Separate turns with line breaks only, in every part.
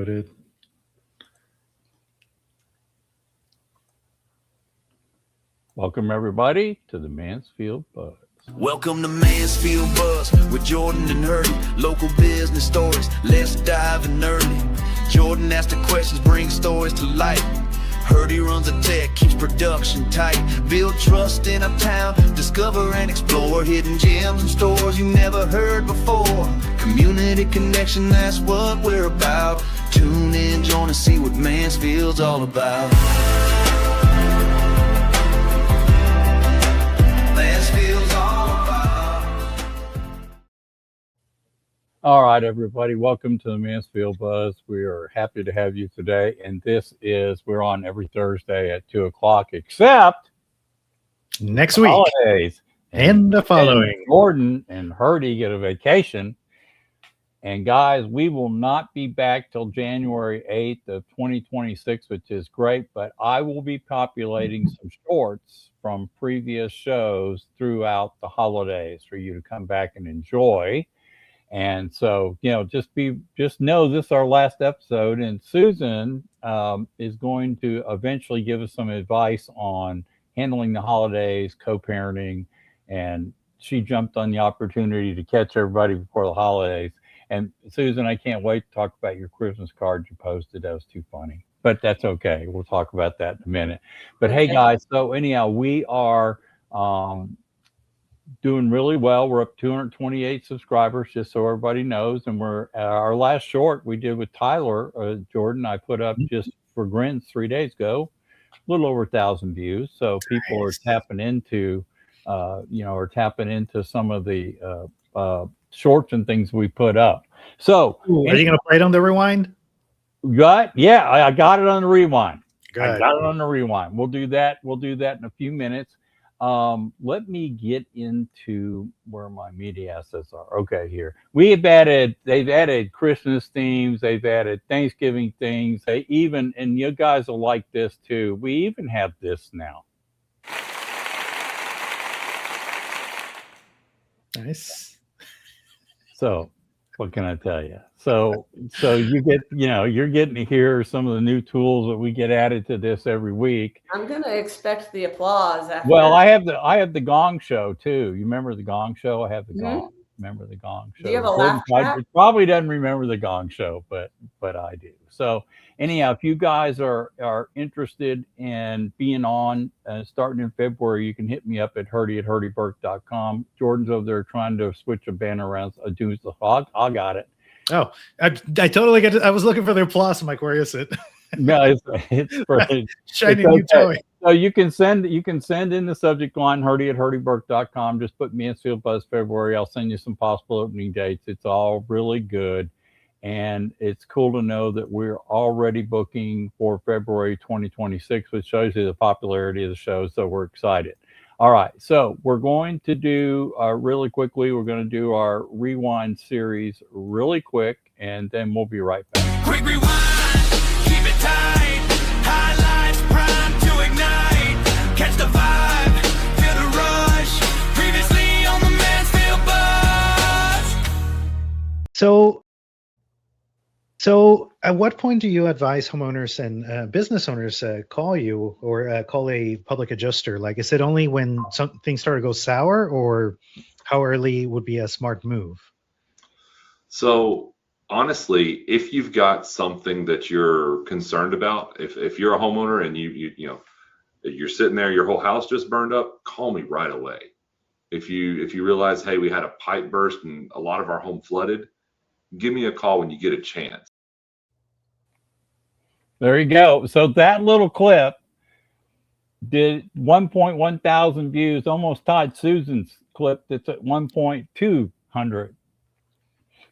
Noted.
Welcome, everybody, to the Mansfield Buzz.
Welcome to Mansfield Buzz with Jordan and Hurdy. Local business stories, let's dive in early. Jordan asks the questions, brings stories to light. Hurdy runs a tech, keeps production tight. Build trust in a town, discover and explore hidden gems and stores you never heard before. Community connection, that's what we're about. Tune in, join us, see what Mansfield's all about.
All right, everybody, welcome to the Mansfield Buzz. We are happy to have you today, and we're on every Thursday at 2 o'clock, except
next week,
holidays,
and the following.
And Gordon and Hurdy get a vacation, and guys, we will not be back till January 8th of 2026, which is great, but I will be populating some shorts from previous shows throughout the holidays for you to come back and enjoy. And so, just know this is our last episode, and Susan is going to eventually give us some advice on handling the holidays, co-parenting, and she jumped on the opportunity to catch everybody before the holidays. And Susan, I can't wait to talk about your Christmas card you posted. That was too funny, but that's okay. We'll talk about that in a minute. But okay. Hey, guys, so anyhow, we are doing really well. We're up 228 subscribers, just so everybody knows. And we're our last short we did with Tyler Jordan, I put up just for grins 3 days ago, a little over 1,000 views. So people are tapping into some of the shorts and things we put up. So
are you gonna play it on the rewind?
Yeah, I got it on the rewind.
Good.
I got it on the rewind. We'll do that in a few minutes. Let me get into where my media assets are. Okay, here. They've added Christmas themes, they've added Thanksgiving things. And you guys will like this too. We even have this now.
Nice.
So what can I tell you? So you get, you're getting to hear some of the new tools that we get added to this every week.
I'm gonna expect the applause after.
Well, I have the Gong Show too. You remember the Gong Show? I have the Gong. Remember the Gong Show?
Do you have a laugh track?
It probably doesn't remember the Gong Show, but I do. So anyhow, if you guys are interested in being on starting in February, you can hit me up at hurdy@hurdyburke.com. Jordan's over there trying to switch a banner around. I got it.
Oh, I totally get it. I was looking for the applause. I'm like, where is it?
No, it's
shiny new toy.
So you can send in the subject line hurdy@hurdyburke.com. Just put Mansfield Buzz February. I'll send you some possible opening dates. It's all really good. And it's cool to know that we're already booking for February 2026, which shows you the popularity of the show. So we're excited. All right. So we're going to do really quickly. We're going to do our rewind series really quick, and then we'll be right back.
Quick rewind, keep it tight. Highlights, prime to ignite. Catch the vibe, feel the rush. Previously on the Mansfield Buzz.
So at what point do you advise homeowners and business owners call you or call a public adjuster? Like, is it only when things start to go sour, or how early would be a smart move?
So honestly, if you've got something that you're concerned about, if you're a homeowner and you're sitting there, your whole house just burned up, call me right away. If you realize, hey, we had a pipe burst and a lot of our home flooded, give me a call when you get a chance.
There you go. So that little clip did 1.1 thousand views, almost tied Susan's clip that's at 1.200.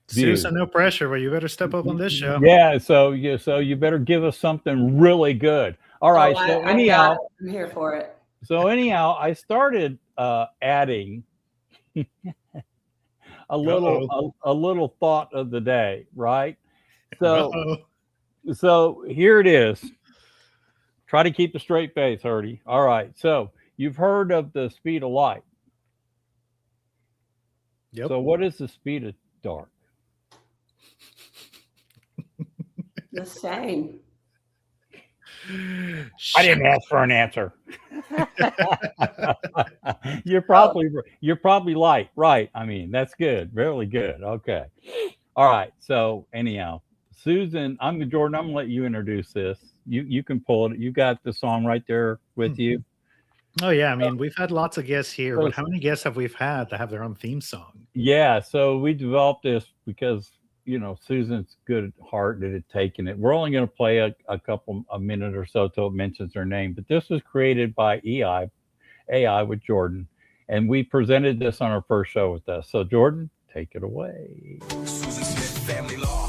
Susan, no pressure, but you better step up on this show.
Yeah, so you better give us something really good. All right. I'm
here for it.
So anyhow, I started adding a little thought of the day, right? So here it is. Try to keep a straight face, Hurdy. All right. So you've heard of the speed of light.
Yep.
So what is the speed of dark?
The same.
I didn't ask for an answer. You're probably right. I mean, that's good. Really good. Okay. All right. So anyhow, Susan, Jordan. I'm gonna let you introduce this. You can pull it. You got the song right there with you.
Oh yeah, I mean we've had lots of guests here,
So-
but how many guests have we had that have their own theme song?
Yeah. So we developed this because Susan's good at heart at taking it. We're only going to play a minute or so till it mentions her name. But this was created by AI with Jordan, and we presented this on our first show with us. So Jordan, take it away.
Susan Smith, family law.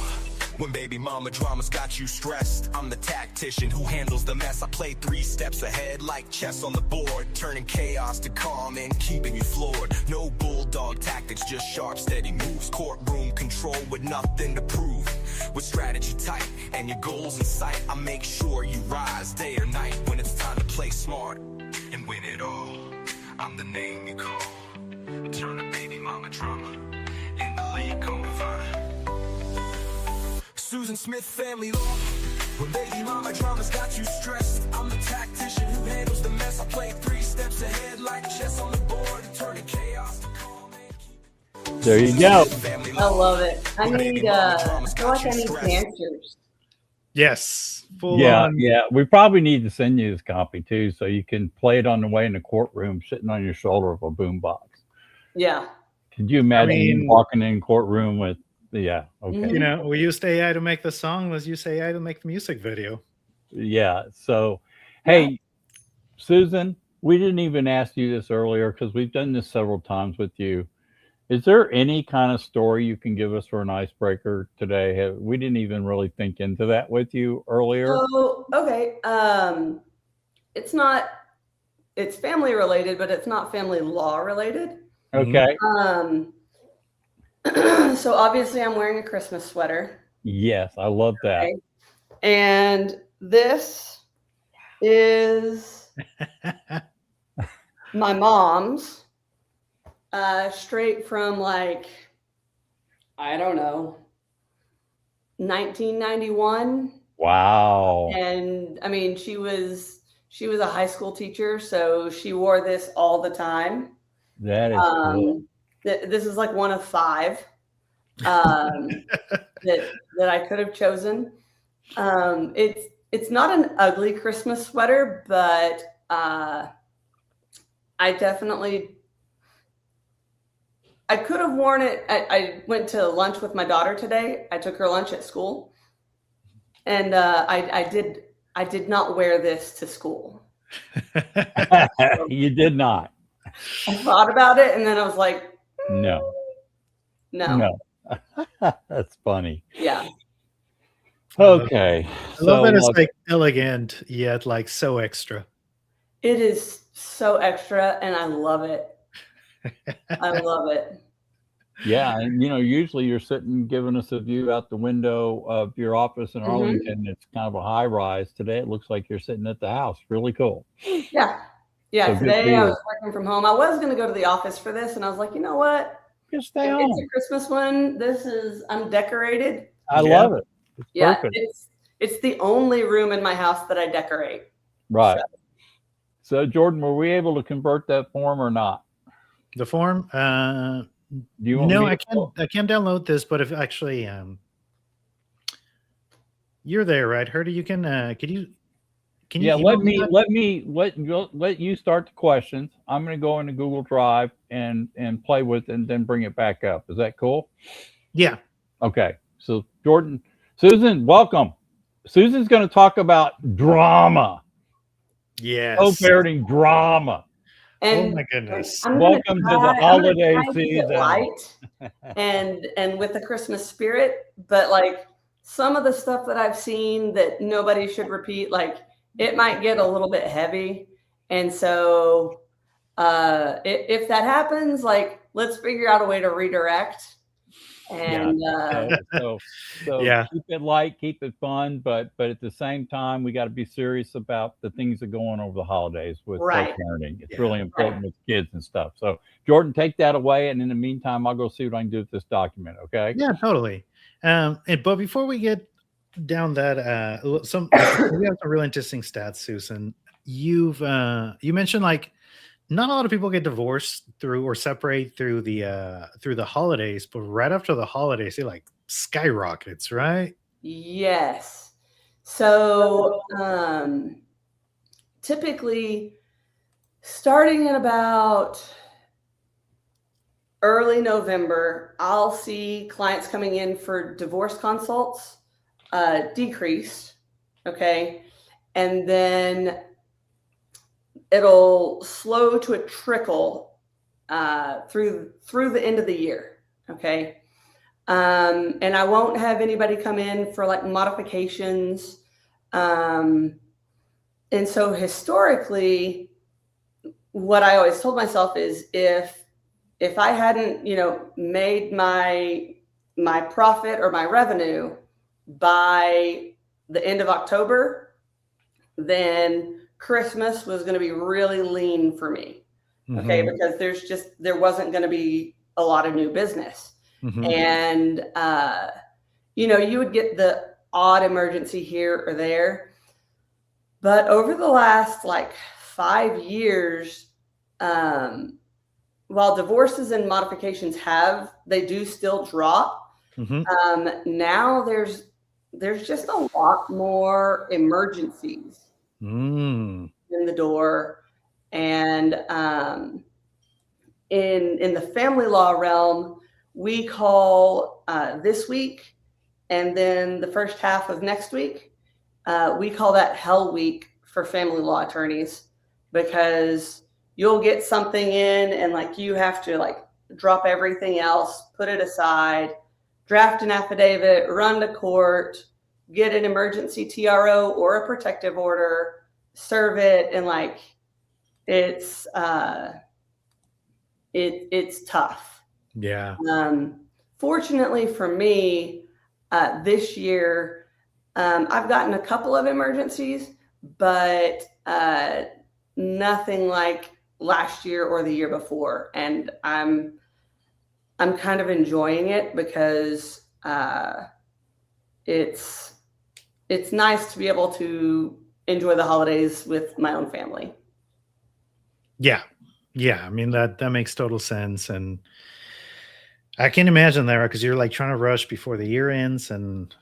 When baby mama drama's got you stressed, I'm the tactician who handles the mess. I play 3 steps ahead like chess on the board, turning chaos to calm and keeping you floored. No bulldog tactics, just sharp, steady moves. Courtroom control with nothing to prove. With strategy tight and your goals in sight, I make sure you rise day or night when it's time to play smart and win it all. I'm the name you call. Turn the baby mama drama in the league going fine. Susan Smith, family law. When baby mama drama's got you stressed, I'm the tactician who handles the mess. I play 3 steps ahead like chess on the board, turning chaos to calm and
There you go.
I love it. I need, I feel like I need dancers.
Yes, full
Yeah,
on.
yeah. We probably need to send you this copy too, so you can play it on the way in the courtroom, sitting on your shoulder of a boombox.
Yeah.
Could you imagine you
mean-
walking in courtroom with? Yeah. Okay.
You know, we used AI to make the song. Let's use AI to make the music video.
Yeah. So, hey, Susan, we didn't even ask you this earlier because we've done this several times with you. Is there any kind of story you can give us for an icebreaker today? We didn't even really think into that with you earlier.
So, okay. It's family related, but it's not family law related.
Okay.
So obviously I'm wearing a Christmas sweater.
Yes, I love that.
Okay. And this is my mom's, straight from like, I don't know, 1991.
Wow.
And I mean, she was a high school teacher, so she wore this all the time.
That is cool.
This is like one of 5 that I could have chosen. It's not an ugly Christmas sweater, but I could have worn it. I went to lunch with my daughter today. I took her lunch at school, and I did not wear this to school.
You did not.
I thought about it, and then I was like,
No. That's funny.
Yeah.
Okay.
I love that it's like elegant yet like so extra.
It is so extra, and I love it. I love it.
Yeah, and usually you're sitting giving us a view out the window of your office in Arlington. It's kind of a high rise. Today it looks like you're sitting at the house. Really cool.
Yeah.
So
Today I was working from home. I was going to go to the office for this, and I was like, you know what?
Just stay home.
It's a Christmas one. I'm decorated.
I love it. It's perfect.
It's the only room in my house that I decorate.
Right. So Jordan, were we able to convert that form or not?
The form?
Do you want
No,
me
I can download this, but if actually you're there, right, Herdy? You can
Yeah,
email
let you start the questions. I'm going to go into Google Drive and play with it and then bring it back up. Is that cool?
Yeah.
Okay. So Susan, welcome. Susan's going to talk about drama.
Yes.
Co-parenting drama.
And
oh my goodness.
Welcome to the holiday season.
Light and with the Christmas spirit, but like some of the stuff that I've seen that nobody should repeat, like it might get a little bit heavy. And so if that happens, like let's figure out a way to redirect. And
so
yeah.
Keep it light, keep it fun, but at the same time, we got to be serious about the things that go on over the holidays with co-parenting. It's really important with kids and stuff. So Jordan, take that away, and in the meantime, I'll go see what I can do with this document. Okay?
Yeah, totally. But before we get down that we have some real interesting stats, Susan. You mentioned like not a lot of people get divorced through or separate through the holidays, but right after the holidays, it like skyrockets, right?
Yes. So typically starting in about early November, I'll see clients coming in for divorce consults decrease. Okay. And then it'll slow to a trickle through the end of the year. Okay. And I won't have anybody come in for like modifications. And so historically, what I always told myself is if I hadn't, made my profit or my revenue by the end of October, then Christmas was going to be really lean for me. Okay.
Mhm.
Because there wasn't going to be a lot of new business.
Mhm.
And, you would get the odd emergency here or there. But over the last like 5 years, while divorces and modifications they do still drop.
Mhm.
Now there's just a lot more emergencies
Mm.
in the door. And in the family law realm, we call this week and then the first half of next week, we call that hell week for family law attorneys, because you'll get something in and like you have to like drop everything else, put it aside, draft an affidavit, run to court, get an emergency TRO or a protective order, serve it, and like it's tough.
Yeah.
Fortunately for me, this year, I've gotten a couple of emergencies, but nothing like last year or the year before. And I'm kind of enjoying it because it's nice to be able to enjoy the holidays with my own family.
Yeah. I mean that makes total sense, and I can imagine that, because you're like trying to rush before the year ends and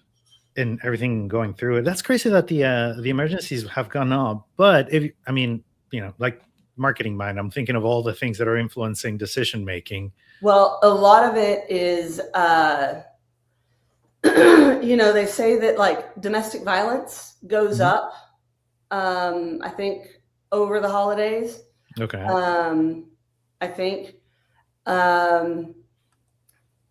everything going through it. That's crazy that the emergencies have gone up. But like marketing mind, I'm thinking of all the things that are influencing decision making.
Well, a lot of it is, they say that like domestic violence goes
Mhm.
up, I think over the holidays.
Okay.
I think,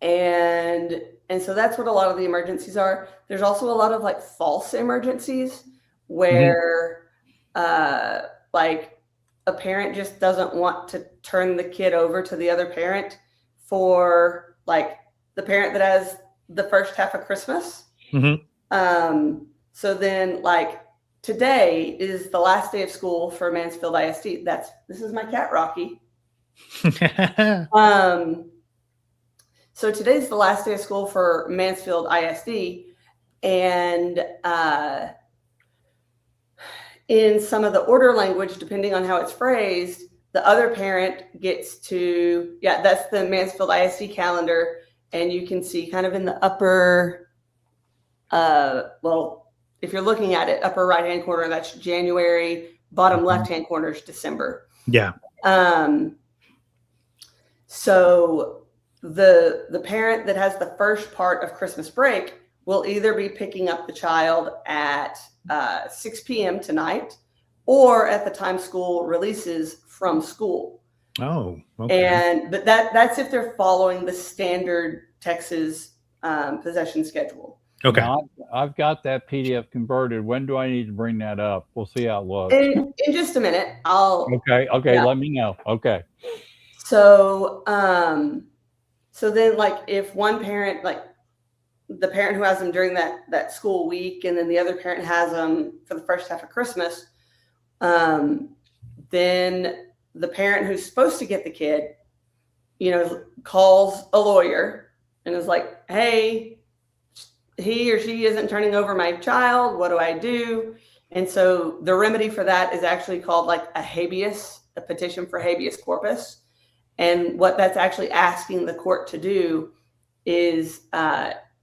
and so that's what a lot of the emergencies are. There's also a lot of like false emergencies where, like a parent just doesn't want to turn the kid over to the other parent for like the parent that has the first half of Christmas.
Mhm.
So then like today is the last day of school for Mansfield ISD. This is my cat, Rocky. So today's the last day of school for Mansfield ISD. And in some of the order language, depending on how it's phrased, the other parent gets to, that's the Mansfield ISD calendar. And you can see kind of in the upper, if you're looking at it, upper right-hand corner, that's January, bottom left-hand corner is December.
Yeah.
So the parent that has the first part of Christmas break will either be picking up the child at 6 p.m. tonight or at the time school releases from school.
Oh, okay.
But that's if they're following the standard Texas possession schedule.
Okay.
Now, I've got that PDF converted. When do I need to bring that up? We'll see how it looks.
In just a minute,
Okay.
Yeah.
Let me know. Okay.
So, so then like if one parent, like the parent who has them during that school week, and then the other parent has them for the first half of Christmas, then the parent who's supposed to get the kid, calls a lawyer and is like, hey, he or she isn't turning over my child. What do I do? And so the remedy for that is actually called like a petition for habeas corpus. And what that's actually asking the court to do is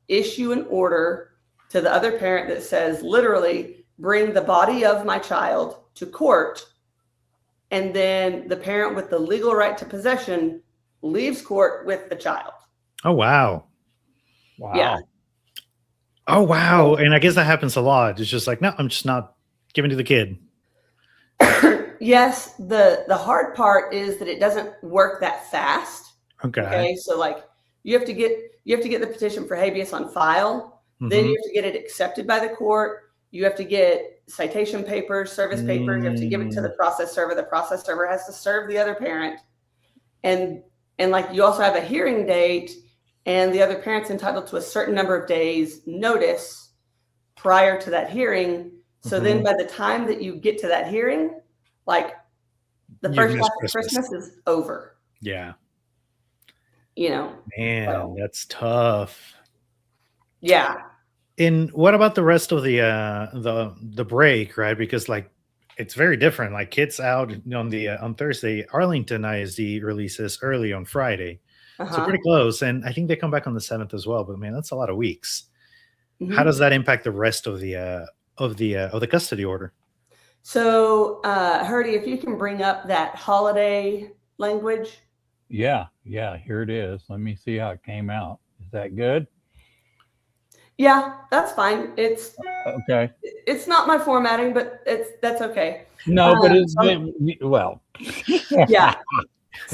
issue an order to the other parent that says, literally, bring the body of my child to court. And then the parent with the legal right to possession leaves court with the child.
Oh, wow.
Wow.
Yeah.
Oh, wow. And I guess that happens a lot. It's just like, no, I'm just not giving to the kid.
Yes. The hard part is that it doesn't work that fast.
Okay.
So like you have to get the petition for habeas on file. Then you have to get it accepted by the court. You have to get citation papers, service papers. You have to give it to the process server. The process server has to serve the other parent. And like you also have a hearing date, and the other parent's entitled to a certain number of days notice prior to that hearing. So then by the time that you get to that hearing, like the first half of Christmas is over.
Yeah.
Man,
so. That's tough.
Yeah.
And what about the rest of the break, right? Because like it's very different. Like kids out on Thursday, Arlington ISD releases early on Friday. So pretty close. And I think they come back on the 7th as well. But man, that's a lot of weeks. How does that impact the rest of the custody order?
So Herdy, if you can bring up that holiday language.
Yeah, here it is. Let me see how it came out. Is that good?
Yeah, that's fine. It's
okay.
It's not my formatting, but that's okay.
No, but it's well.
Yeah.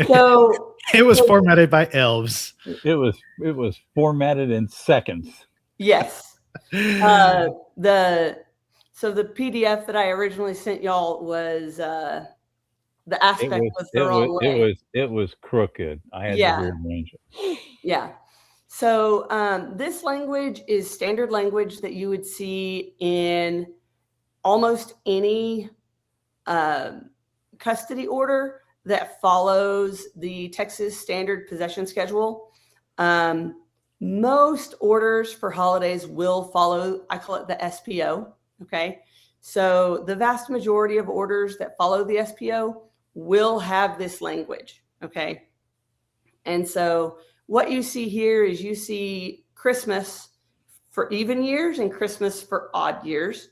So
it was formatted by elves.
It was formatted in seconds.
Yes. The PDF that I originally sent y'all was the aspect was the wrong way.
It was crooked. I had to rearrange it.
Yeah. So this language is standard language that you would see in almost any custody order that follows the Texas Standard Possession Schedule. Most orders for holidays will follow, I call it the SPO. Okay. So the vast majority of orders that follow the SPO will have this language. Okay. And so what you see here is you see Christmas for even years and Christmas for odd years.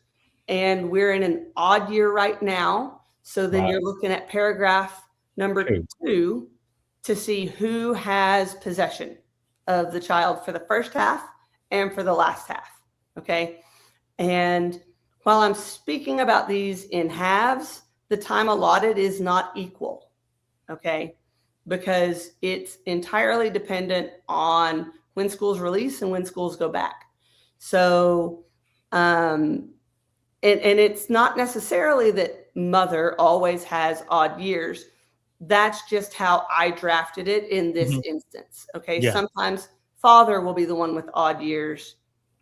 And we're in an odd year right now. So then you're looking at paragraph number 2 to see who has possession of the child for the first half and for the last half. Okay. And while I'm speaking about these in halves, the time allotted is not equal. Okay. Because it's entirely dependent on when schools release and when schools go back. So, and it's not necessarily that mother always has odd years. That's just how I drafted it in this instance. Okay. Yeah. Sometimes father will be the one with odd years.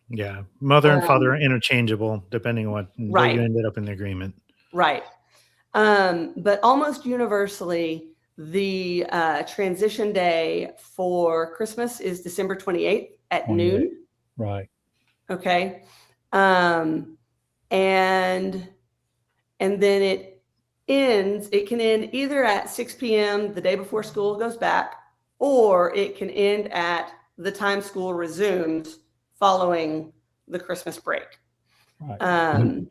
Yeah. Mother and father are interchangeable depending on where you ended up in the agreement.
Right. But almost universally, the transition day for Christmas is December 28th at noon.
Right.
Okay. And then it can end either at 6 p.m. the day before school goes back, or it can end at the time school resumes following the Christmas break. Right.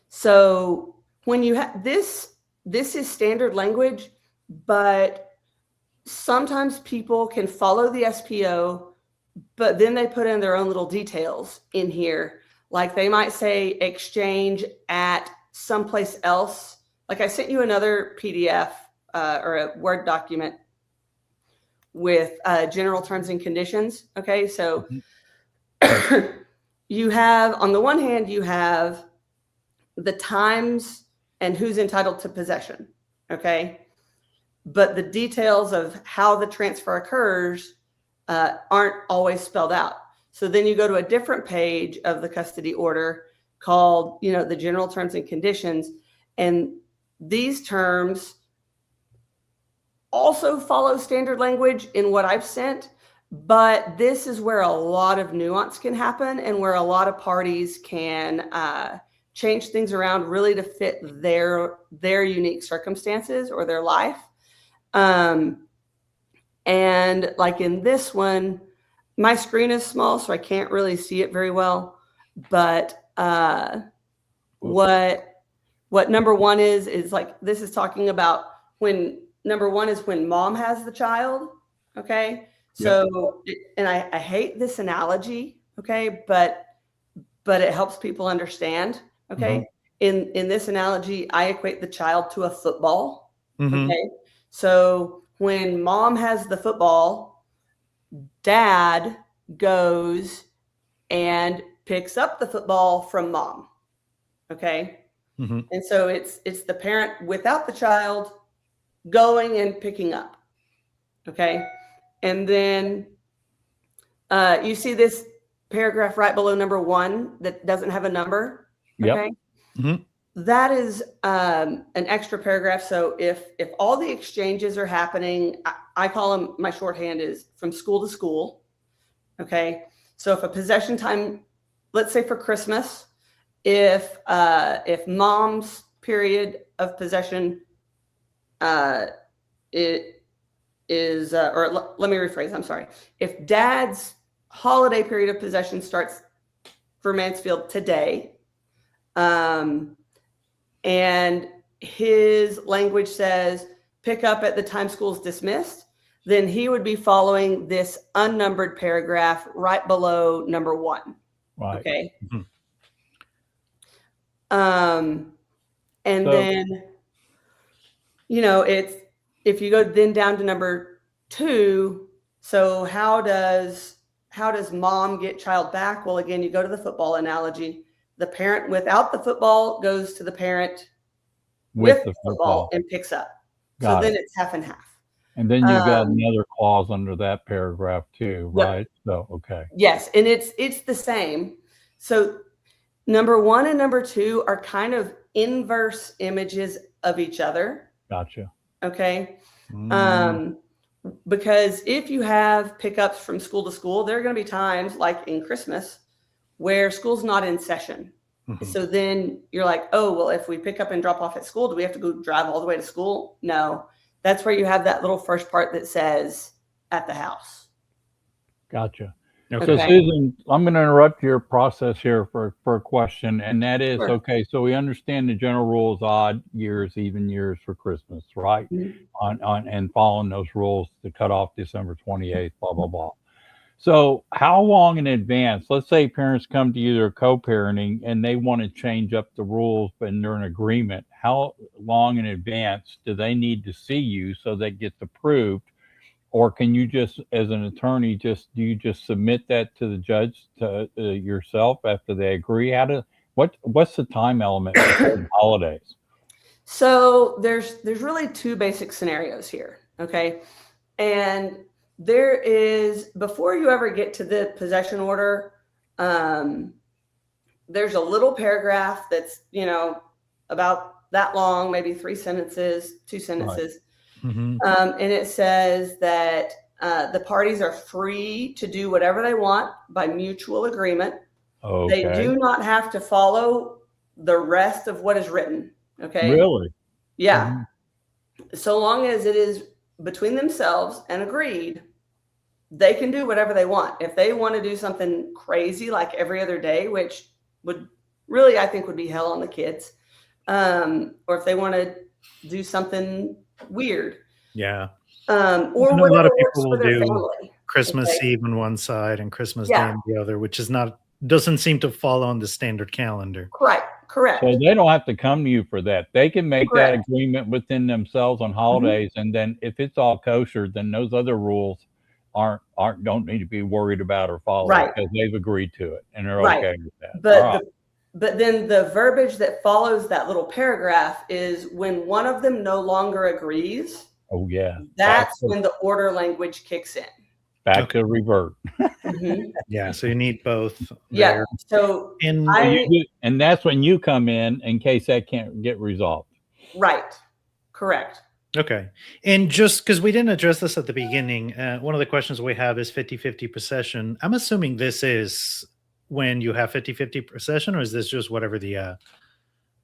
So when you have this is standard language, but sometimes people can follow the SPO, but then they put in their own little details in here. Like they might say exchange at someplace else. Like I sent you another PDF or a Word document with general terms and conditions. Okay. So you have, on the one hand, you have the times and who's entitled to possession. Okay. But the details of how the transfer occurs aren't always spelled out. So then you go to a different page of the custody order called, the general terms and conditions. And these terms also follow standard language in what I've sent, But this is where a lot of nuance can happen and where a lot of parties can change things around really to fit their unique circumstances or their life. And like in this one, my screen is small, so I can't really see it very well. But what number one is like, this is talking about when number one is when mom has the child. Okay. So, and I hate this analogy. Okay. But it helps people understand. Okay. In this analogy, I equate the child to a football. Okay. So when mom has the football, dad goes and picks up the football from mom. Okay. And so it's the parent without the child going and picking up. Okay. And then you see this paragraph right below number one that doesn't have a number. Okay. That is an extra paragraph. So if all the exchanges are happening, I call them, my shorthand is from school to school. Okay. So if a possession time, let's say for Christmas, if mom's period of possession it is, or let me rephrase, I'm sorry. If dad's holiday period of possession starts for Mansfield today, and his language says pick up at the time school's dismissed, then he would be following this unnumbered paragraph right below number one. Right. Okay. And so, then, it's, if you go then down to number two, so how does mom get child back? Well, again, you go to the football analogy. The parent without the football goes to the parent with the football and picks up. So then it's half and half.
And then you got another clause under that paragraph too, right? Yep. So, okay.
Yes. And it's the same. So number one and number two are kind of inverse images of each other.
Gotcha.
Okay. Because if you have pickups from school to school, there are going to be times like in Christmas where school's not in session. So then you're like, oh, well, if we pick up and drop off at school, do we have to go drive all the way to school? No, that's where you have that little first part that says at the house.
Gotcha. Okay. So Susan, I'm going to interrupt your process here for a question, and that is, sure. Okay, so we understand the general rules, odd years, even years for Christmas, right? On and following those rules to cut off December 28th, blah, blah, blah. So how long in advance, let's say parents come to you, they're co-parenting, and they want to change up the rules, but they're in agreement, how long in advance do they need to see you so that gets approved? Or can you just, as an attorney, do you just submit that to the judge to yourself after they agree? What's the time element for holidays?
So there's really two basic scenarios here, okay? And there is, before you ever get to the possession order, there's a little paragraph that's about that long, maybe 3 sentences, 2 sentences. Right. And it says that the parties are free to do whatever they want by mutual agreement. Okay. They do not have to follow the rest of what is written. Okay.
Really?
Yeah. So long as it is between themselves and agreed, they can do whatever they want. If they want to do something crazy like every other day, which would really, I think, would be hell on the kids, or if they want to do something weird.
Yeah.
Or
a lot of people will do family. Christmas Eve on one side and Christmas Day on the other, which doesn't seem to fall on the standard calendar.
Correct.
So they don't have to come to you for that. They can make that agreement within themselves on holidays, and then if it's all kosher, then those other rules don't need to be worried about or followed because they've agreed to it and they're okay with that.
But then the verbiage that follows that little paragraph is when one of them no longer agrees.
Oh, yeah.
That's when the order language kicks in.
Back to revert.
Yeah. So you need both.
Yeah. So
and that's when you come in case that can't get resolved.
Right. Correct.
Okay. And just because we didn't address this at the beginning, one of the questions we have is 50-50 possession. I'm assuming this is when you have 50-50 possession, or is this just whatever the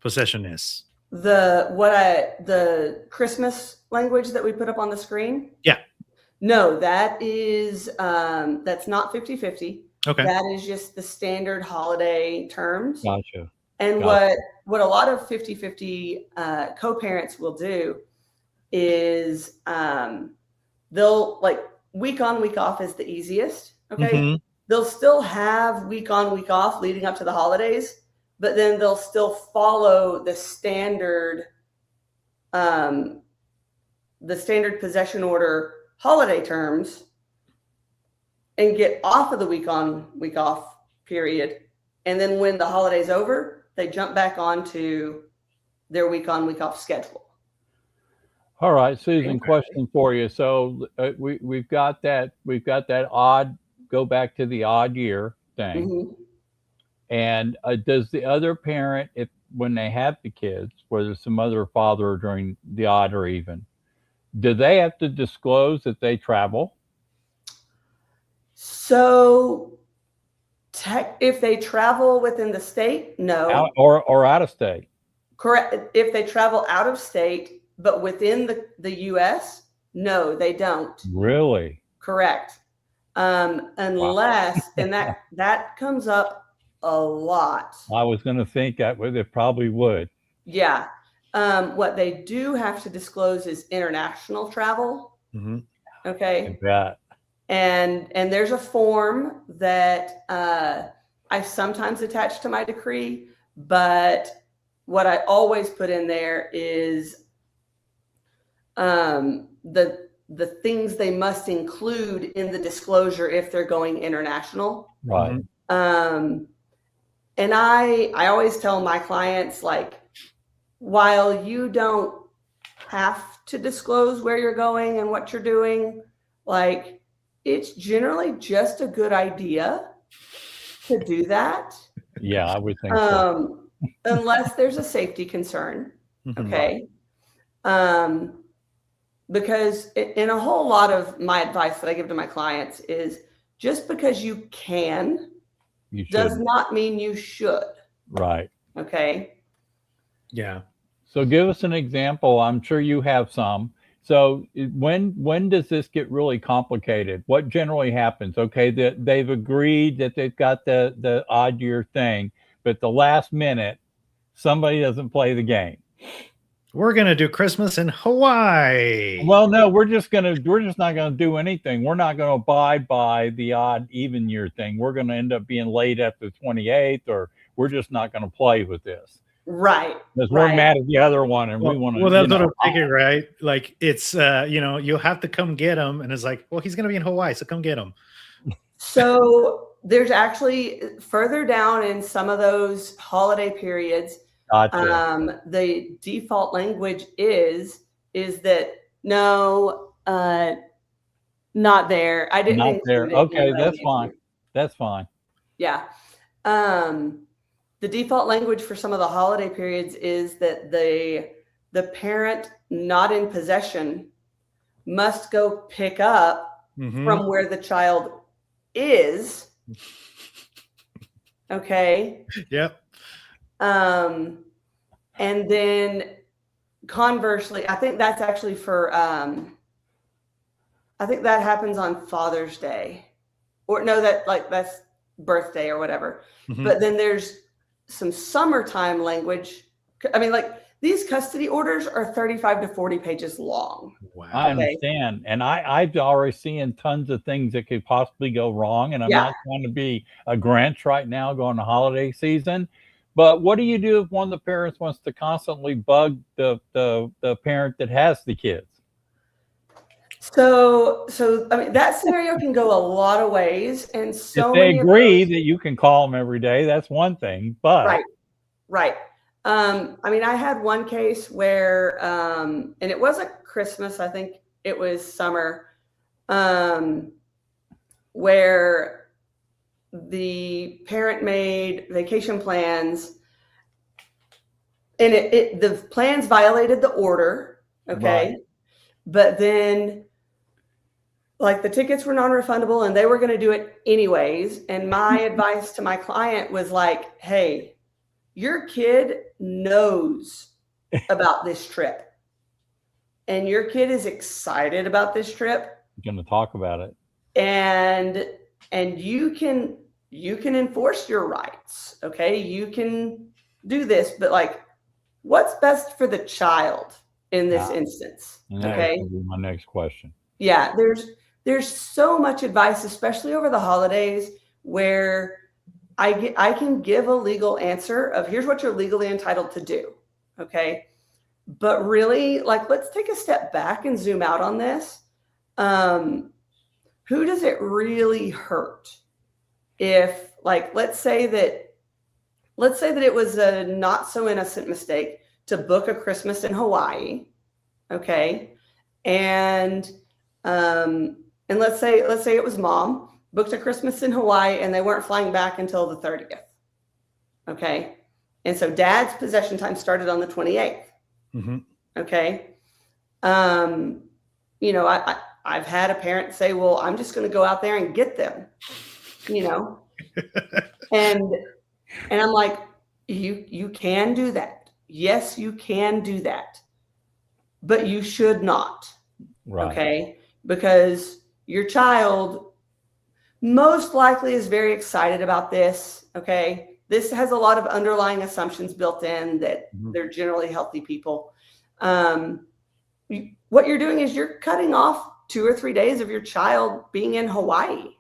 possession is?
The Christmas language that we put up on the screen?
Yeah.
No, that is that's not 50-50.
Okay.
That is just the standard holiday terms.
Gotcha.
And
Gotcha.
what a lot of 50-50 co-parents will do is they'll like week on, week off is the easiest. Okay.
Mhm.
They'll still have week on, week off leading up to the holidays, but then they'll still follow the standard possession order holiday terms and get off of the week on, week off period. And then when the holiday's over, they jump back onto their week on, week off schedule.
All right, Susan,
Okay.
question for you. So we've got that odd, go back to the odd year thing.
Mm-hmm.
And does the other parent, if when they have the kids, whether it's the mother or father during the odd or even, do they have to disclose that they travel?
So if they travel within the state, no.
Or out of state?
Correct. If they travel out of state, but within the U.S., no, they don't.
Really?
Correct. Unless, and that comes up a lot.
I was going to think that it probably would.
Yeah. What they do have to disclose is international travel.
Mm-hmm.
Okay.
Yeah.
And there's a form that I sometimes attach to my decree, but what I always put in there is the things they must include in the disclosure if they're going international.
Right.
And I always tell my clients, like, while you don't have to disclose where you're going and what you're doing, like, it's generally just a good idea to do that.
Yeah, I would think so.
Unless there's a safety concern.
Mhm.
Okay. Because in a whole lot of my advice that I give to my clients is just because you can does not mean you should.
Right.
Okay.
Yeah.
So give us an example. I'm sure you have some. So when does this get really complicated? What generally happens? Okay, they've agreed that they've got the odd year thing, but the last minute, somebody doesn't play the game.
We're gonna do Christmas in Hawaii.
Well, no, we're just not gonna do anything. We're not gonna abide by the odd even year thing. We're gonna end up being late after the 28th, or we're just not gonna play with this.
Right.
Because we're mad at the other one, and we want to.
Well, that's what I'm thinking, right? Like, it's you'll have to come get him, and it's like, well, he's gonna be in Hawaii, so come get him.
So there's actually further down in some of those holiday periods.
Gotcha.
The default language is that no, not there. I didn't.
Not there. Okay, that's fine. That's fine.
Yeah. The default language for some of the holiday periods is that the parent not in possession must go pick up from where the child is. Okay.
Yep.
And then conversely, I think that's actually for I think that happens on Father's Day, or no, that's birthday or whatever.
Mm-hmm.
But then there's some summertime language. I mean, like, these custody orders are 35 to 40 pages long.
Wow.
I understand. And I've already seen tons of things that could possibly go wrong. And I'm not trying to be a Grinch right now going to holiday season. But what do you do if one of the parents wants to constantly bug the parent that has the kids?
So I mean, that scenario can go a lot of ways, and so
if they agree that you can call them every day, that's one thing. But
right. I mean, I had one case where, and it wasn't Christmas, I think it was summer, where the parent made vacation plans, and the plans violated the order. Okay. but then like the tickets were non-refundable and they were going to do it anyways. And my advice to my client was like, hey, your kid knows about this trip and your kid is excited about this trip.
I'm going to talk about it.
And you can enforce your rights. Okay. You can do this, but like, what's best for the child in this instance?
And that
okay.
was my next question.
Yeah. There's so much advice, especially over the holidays, where I can give a legal answer of here's what you're legally entitled to do. Okay. But really, like, let's take a step back and zoom out on this. Who does it really hurt? If, like, let's say that it was a not so innocent mistake to book a Christmas in Hawaii. Okay. And let's say it was mom booked a Christmas in Hawaii and they weren't flying back until the 30th. Okay. And so dad's possession time started on the 28th.
Mm-hmm.
Okay. You know, I've had a parent say, well, I'm just going to go out there and get them, you know, and I'm like, you can do that. Yes, you can do that, but you should not.
Right.
Okay. Because your child most likely is very excited about this. Okay. This has a lot of underlying assumptions built in that they're generally healthy people. What you're doing is you're cutting off 2 or 3 days of your child being in Hawaii.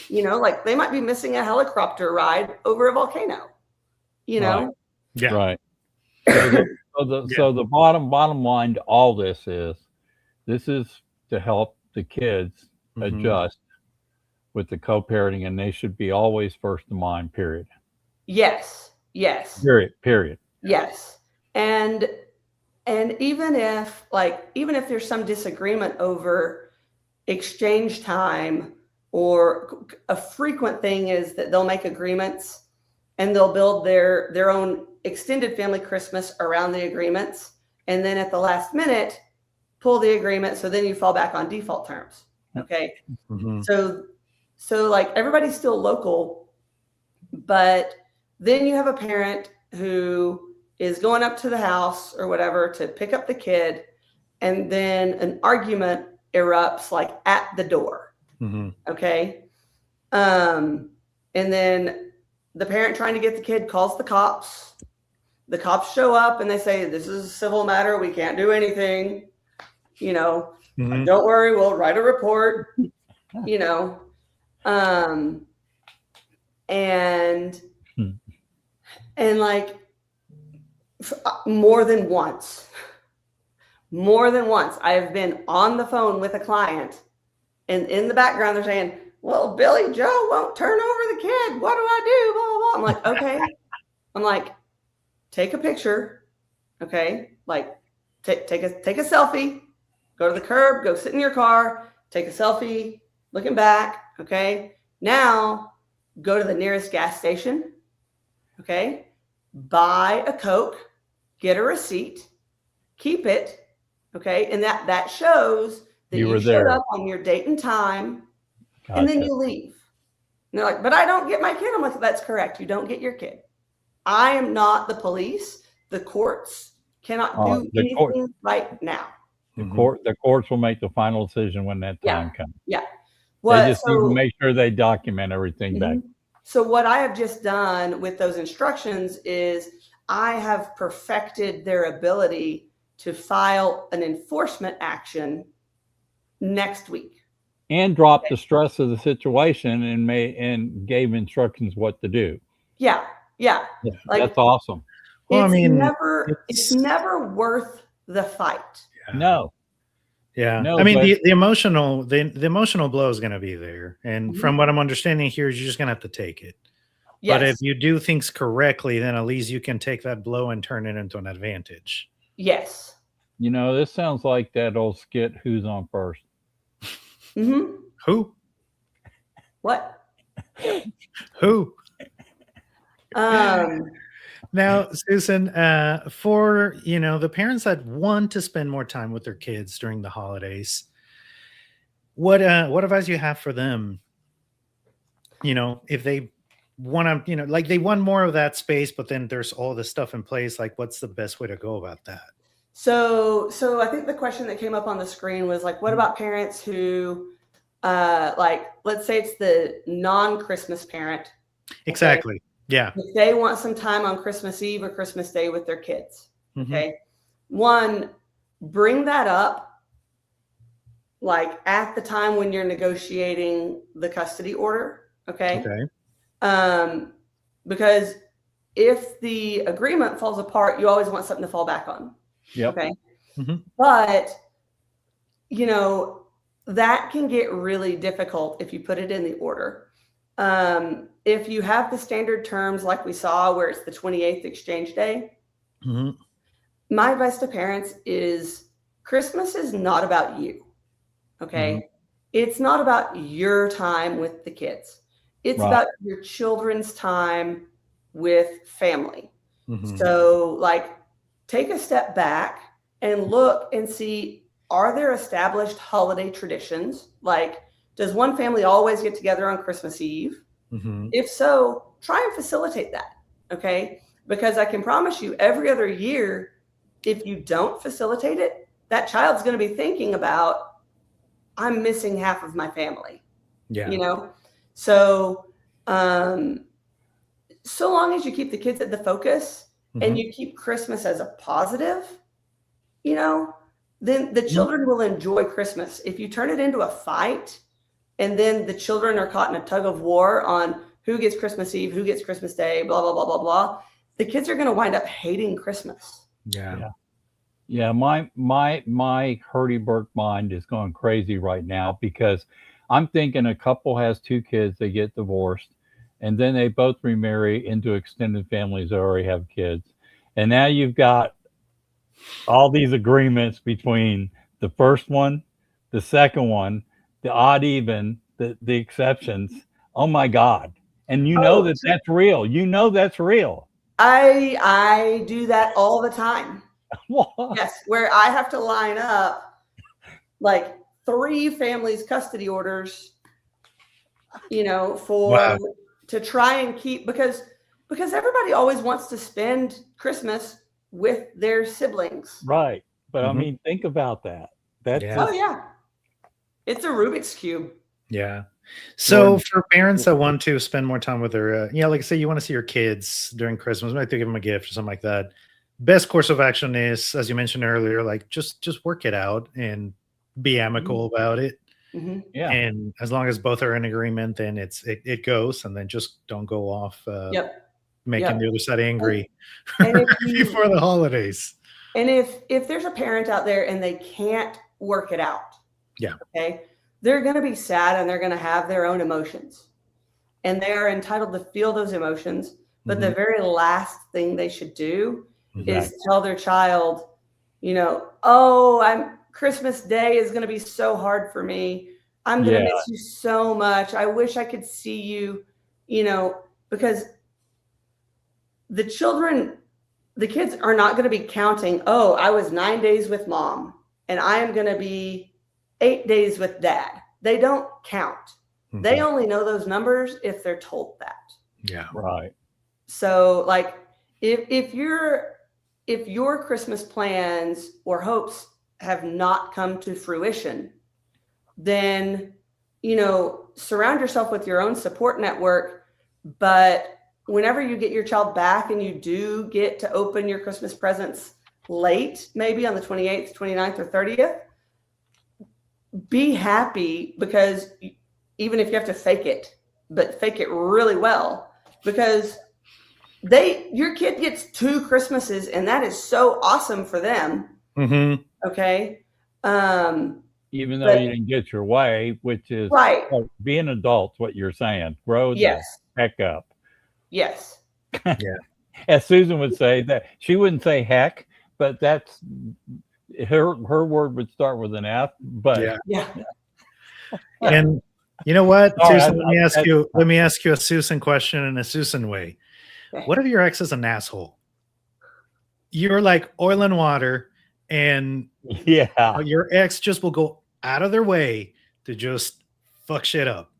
You know, like they might be missing a helicopter ride over a volcano, you know?
Right.
Yeah.
Right. So the bottom line to all this is to help the kids adjust with the co-parenting, and they should be always first in mind, period.
Yes.
Period.
Yes. And even if there's some disagreement over exchange time, or a frequent thing is that they'll make agreements and they'll build their own extended family Christmas around the agreements. And then at the last minute, pull the agreement. So then you fall back on default terms. Okay.
Mm-hmm.
So like everybody's still local, but then you have a parent who is going up to the house or whatever to pick up the kid. And then an argument erupts like at the door.
Mm-hmm.
Okay. And then the parent trying to get the kid calls the cops. The cops show up and they say, this is a civil matter. We can't do anything. You know, don't worry, we'll write a report, you know. And like more than once, I've been on the phone with a client, and in the background they're saying, well, Billy Joe won't turn over the kid. What do I do? Blah, blah, blah. I'm like, okay. I'm like, take a picture. Okay. Like take a selfie, go to the curb, go sit in your car, take a selfie, looking back. Okay. Now go to the nearest gas station. Okay. Buy a Coke, get a receipt, keep it. Okay. And that shows that you showed up on your date and time. Gotcha. And then you leave. And they're like, but I don't get my kid. I'm like, that's correct. You don't get your kid. I am not the police. The courts cannot do anything right now.
The courts will make the final decision when that time comes.
Yeah.
They just need to make sure they document everything back.
So what I have just done with those instructions is I have perfected their ability to file an enforcement action next week.
And drop the stress of the situation and gave instructions what to do.
Yeah. Like,
that's awesome.
Well,
it's never worth the fight.
No.
Yeah.
No,
I mean, the emotional blow is going to be there. And from what I'm understanding here is you're just going to have to take it. Yes. But if you do things correctly, then at least you can take that blow and turn it into an advantage.
Yes.
You know, this sounds like that old skit, Who's on First?
Who?
What?
Who? Now, Susan, for the parents that want to spend more time with their kids during the holidays, what advice do you have for them? If they want to, like they want more of that space, but then there's all this stuff in place. Like, what's the best way to go about that?
So I think the question that came up on the screen was like, what about parents who, like, let's say it's the non-Christmas parent.
Exactly.
Okay?
Yeah.
If they want some time on Christmas Eve or Christmas Day with their kids.
Mm-hmm.
Okay. One, bring that up like at the time when you're negotiating the custody order. Okay. Because if the agreement falls apart, you always want something to fall back on.
Yep.
Okay.
Mm-hmm.
But, that can get really difficult if you put it in the order. If you have the standard terms like we saw where it's the 28th exchange day,
mm-hmm.
my advice to parents is Christmas is not about you. Okay.
Mm-hmm.
It's not about your time with the kids. It's
Right.
about your children's time with family.
Mm-hmm.
So like take a step back and look and see, are there established holiday traditions? Like, does one family always get together on Christmas Eve?
Mm-hmm.
If so, try and facilitate that. Okay. Because I can promise you every other year, if you don't facilitate it, that child's going to be thinking about, I'm missing half of my family.
Yeah.
So, so long as you keep the kids at the focus
Mm-hmm.
and you keep Christmas as a positive, then the children will enjoy Christmas. If you turn it into a fight and then the children are caught in a tug of war on who gets Christmas Eve, who gets Christmas Day, blah, blah, blah, blah, blah, the kids are going to wind up hating Christmas.
Yeah. My hurdy-burk mind is going crazy right now because I'm thinking a couple has two kids, they get divorced, and then they both remarry into extended families that already have kids. And now you've got all these agreements between the first one, the second one, the odd even, the exceptions. Oh my God. And that's real. That's real.
I do that all the time.
What?
Yes, where I have to line up like 3 families' custody orders, to try and keep because everybody always wants to spend Christmas with their siblings.
Right. But
Mm-hmm.
I mean, think about that.
Oh yeah. It's a Rubik's Cube.
Yeah. So for parents that want to spend more time with their, like I say, you want to see your kids during Christmas, maybe give them a gift or something like that. Best course of action is, as you mentioned earlier, like just work it out and be amicable about it.
Mm-hmm.
Yeah.
And as long as both are in agreement, then it goes, and then just don't go off making the other side angry
and
before the holidays.
And if there's a parent out there and they can't work it out, okay, they're going to be sad and they're going to have their own emotions, and they are entitled to feel those emotions. But
Mm-hmm.
the very last thing they should do
Exactly.
is tell their child, Christmas Day is going to be so hard for me. I'm going to miss you so much. I wish I could see you, because the kids are not going to be counting, I was 9 days with mom and I am going to be 8 days with dad. They don't count.
Mm-hmm.
They only know those numbers if they're told that.
Yeah.
Right.
So like if your Christmas plans or hopes have not come to fruition, then, surround yourself with your own support network. But whenever you get your child back and you do get to open your Christmas presents late, maybe on the 28th, 29th, or 30th, be happy, because even if you have to fake it, but fake it really well, because your kid gets 2 Christmases and that is so awesome for them.
Mm-hmm.
Okay.
Even though you didn't get your way, which is
right.
Be an adult, what you're saying. Grow the heck up.
Yes.
Yeah.
As Susan would say, that she wouldn't say heck, but that's her word would start with an F. But
yeah.
And you know what,
All
Susan,
right,
let me ask you a Susan question in a Susan way.
Okay.
What if your ex is an asshole? you're like oil and water, and
Yeah.
your ex just will go out of their way to just fuck shit up.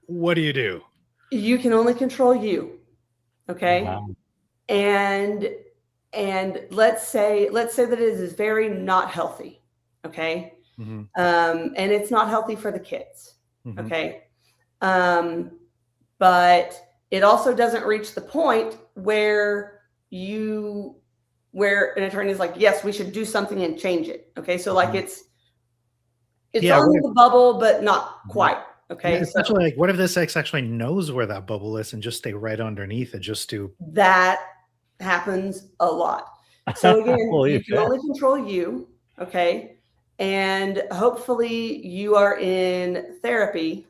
What do you do?
You can only control you. Okay.
Wow.
And let's say that it is very not healthy. Okay.
Mm-hmm.
And it's not healthy for the kids.
Mm-hmm.
Okay. But it also doesn't reach the point where an attorney is like, yes, we should do something and change it. Okay. So like it's on the bubble, but not quite. Okay.
Yeah, especially like, what if this ex actually knows where that bubble is and just stay right underneath it just to.
That happens a lot. So again, you can only control you. Okay. And hopefully you are in therapy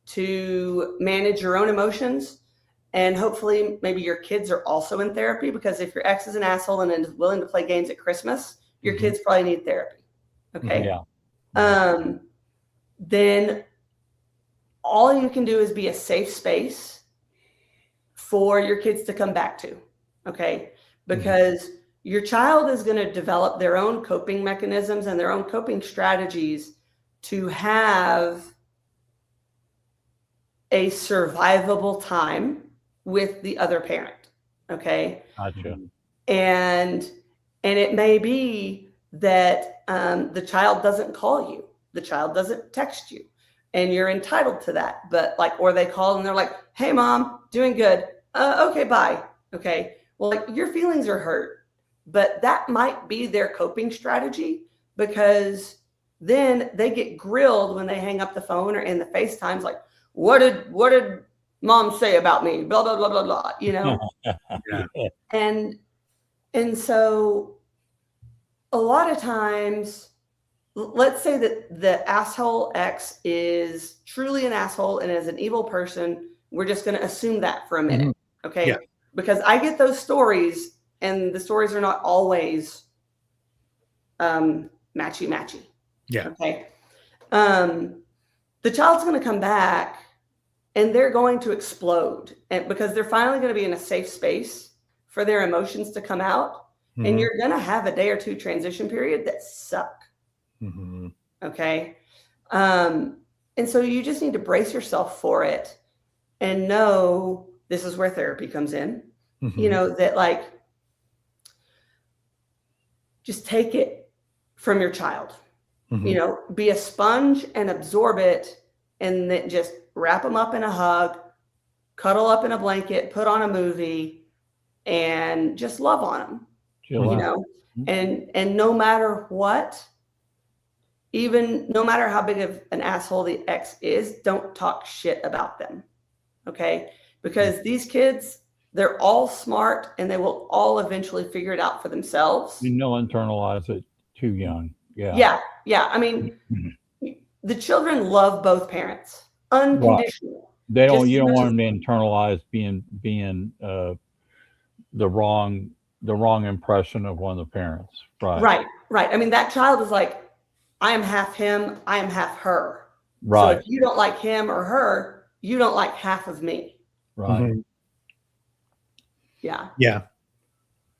to manage your own emotions. And hopefully maybe your kids are also in therapy, because if your ex is an asshole and is willing to play games at Christmas, your kids probably need therapy. Okay.
Yeah.
Then all you can do is be a safe space for your kids to come back to. Okay. Because your child is going to develop their own coping mechanisms and their own coping strategies to have a survivable time with the other parent. Okay.
Gotcha.
And it may be that the child doesn't call you, the child doesn't text you, and you're entitled to that. But like, or they call and they're like, hey mom, doing good. Okay, bye. Okay. Well, like, your feelings are hurt, but that might be their coping strategy, because then they get grilled when they hang up the phone or in the FaceTimes, like, what did mom say about me? Blah, blah, blah, blah, blah, you know? Yeah. And so a lot of times, let's say that the asshole ex is truly an asshole and is an evil person. We're just going to assume that for a minute. Okay. Yeah. Because I get those stories, and the stories are not always matchy.
Yeah.
Okay. The child's going to come back and they're going to explode, and because they're finally going to be in a safe space for their emotions to come out. And you're going to have a day or two transition period that suck. Okay. And so you just need to brace yourself for it and know this is where therapy comes in. You know, that like, just take it from your child, you know, be a sponge and absorb it, and then just wrap them up in a hug, cuddle up in a blanket, put on a movie, and just love on them. You know, and no matter what, even no matter how big of an asshole the ex is, don't talk shit about them. Okay. Because these kids, they're all smart and they will all eventually figure it out for themselves.
You know, internalize it too young. Yeah.
Yeah. Yeah. I mean, the children love both parents unconditionally.
Right. They don't, you don't want them to internalize being the wrong impression of one of the parents. Right.
I mean, that child is like, I am half him, I am half her.
Right.
So if you don't like him or her, you don't like half of me.
Right.
Yeah.
Yeah.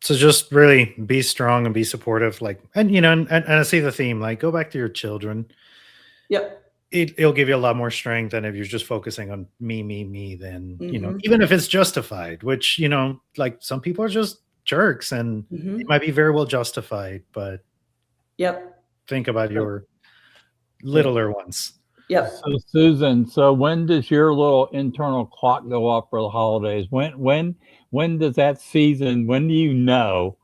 So just really be strong and be supportive. Like, and you know, and I see the theme, like, go back to your children.
Yep.
It'll give you a lot more strength than if you're just focusing on me, then, you know, even if it's justified, which, you know, like some people are just jerks and it might be very well justified, but think about your littler ones.
Yep.
So Susan, so when does your little internal clock go off for the holidays? When does that season, when do you know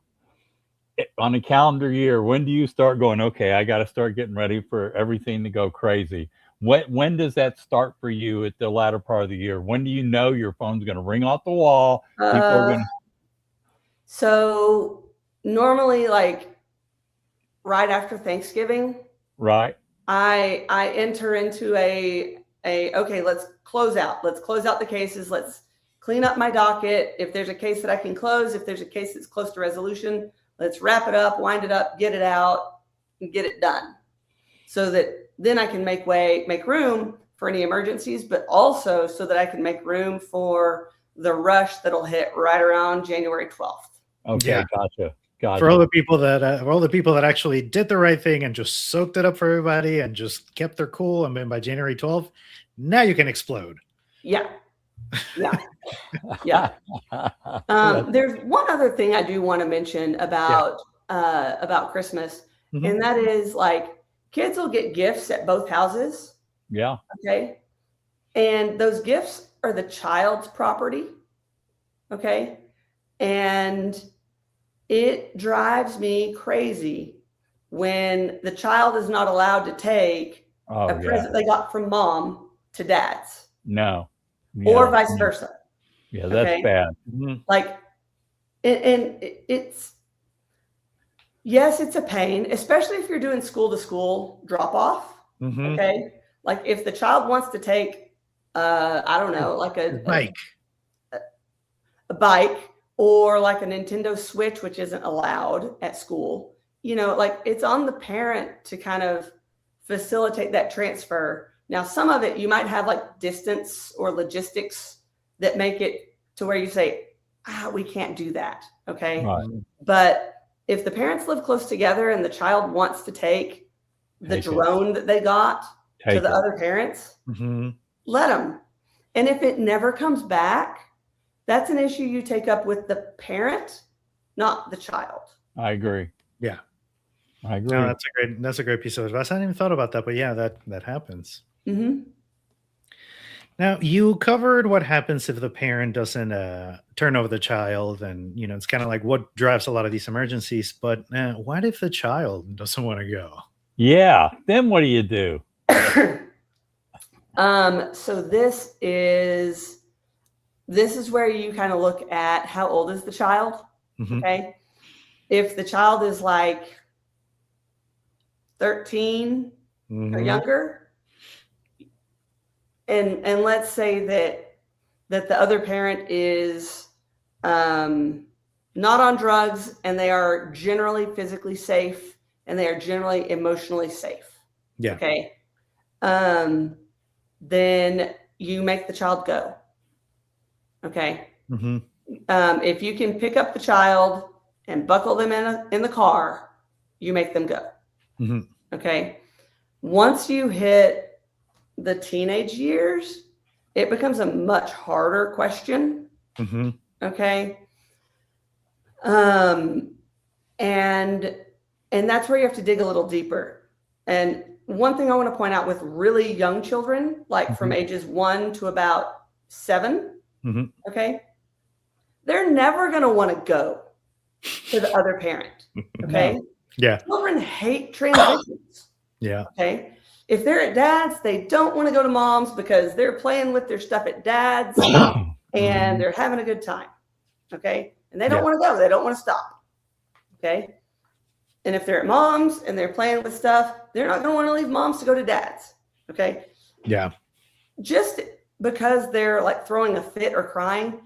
on a calendar year, when do you start going, okay, I got to start getting ready for everything to go crazy? When does that start for you at the latter part of the year? When do you know your phone's going to ring off the wall? People are going to...
So normally, like right after Thanksgiving,
right,
I enter into a okay, let's close out the cases. Let's clean up my docket. If there's a case that I can close, if there's a case that's close to resolution, let's wrap it up, wind it up, get it out, and get it done. So that then I can make room for any emergencies, but also so that I can make room for the rush that'll hit right around January 12th.
Okay, gotcha. God,
For all the people that actually did the right thing and just soaked it up for everybody and just kept their cool, and then by January 12th, now you can explode.
Yeah. Yeah. Yeah. There's one other thing I do want to mention about Christmas, and that is like kids will get gifts at both houses.
Yeah.
Okay. And those gifts are the child's property. Okay. And it drives me crazy when the child is not allowed to take a present they got from mom to dad's.
No.
Or vice versa.
Yeah, that's bad.
Like, and it's, yes, it's a pain, especially if you're doing school to school drop off. Okay. Like if the child wants to take, I don't know, like a bike or like a Nintendo Switch, which isn't allowed at school, like it's on the parent to kind of facilitate that transfer. Now, some of it you might have like distance or logistics that make it to where you say, we can't do that. Okay.
Right.
But if the parents live close together and the child wants to take the drone that they got to the other parents, let them. And if it never comes back, that's an issue you take up with the parent, not the child.
I agree.
Yeah.
I agree.
No, that's a great piece of advice. I hadn't even thought about that, but yeah, that happens. Now, you covered what happens if the parent doesn't turn over the child, and it's kind of like what drives a lot of these emergencies. But what if the child doesn't want to go?
Yeah, then what do you do?
So this is where you kind of look at how old is the child. Okay, if the child is like 13 or younger. And let's say that the other parent is not on drugs and they are generally physically safe and they are generally emotionally safe.
Yeah.
Okay. Then you make the child go. Okay. If you can pick up the child and buckle them in the car, you make them go. Okay. Once you hit the teenage years, it becomes a much harder question. Okay. And that's where you have to dig a little deeper. And one thing I want to point out with really young children, like from ages 1 to about 7, okay, they're never going to want to go to the other parent. Okay.
Yeah.
Children hate transitions.
Yeah.
Okay. If they're at dad's, they don't want to go to mom's because they're playing with their stuff at dad's and they're having a good time. Okay. And they don't want to go. They don't want to stop. Okay. And if they're at mom's and they're playing with stuff, they're not going to want to leave mom's to go to dad's. Okay.
Yeah.
Just because they're like throwing a fit or crying,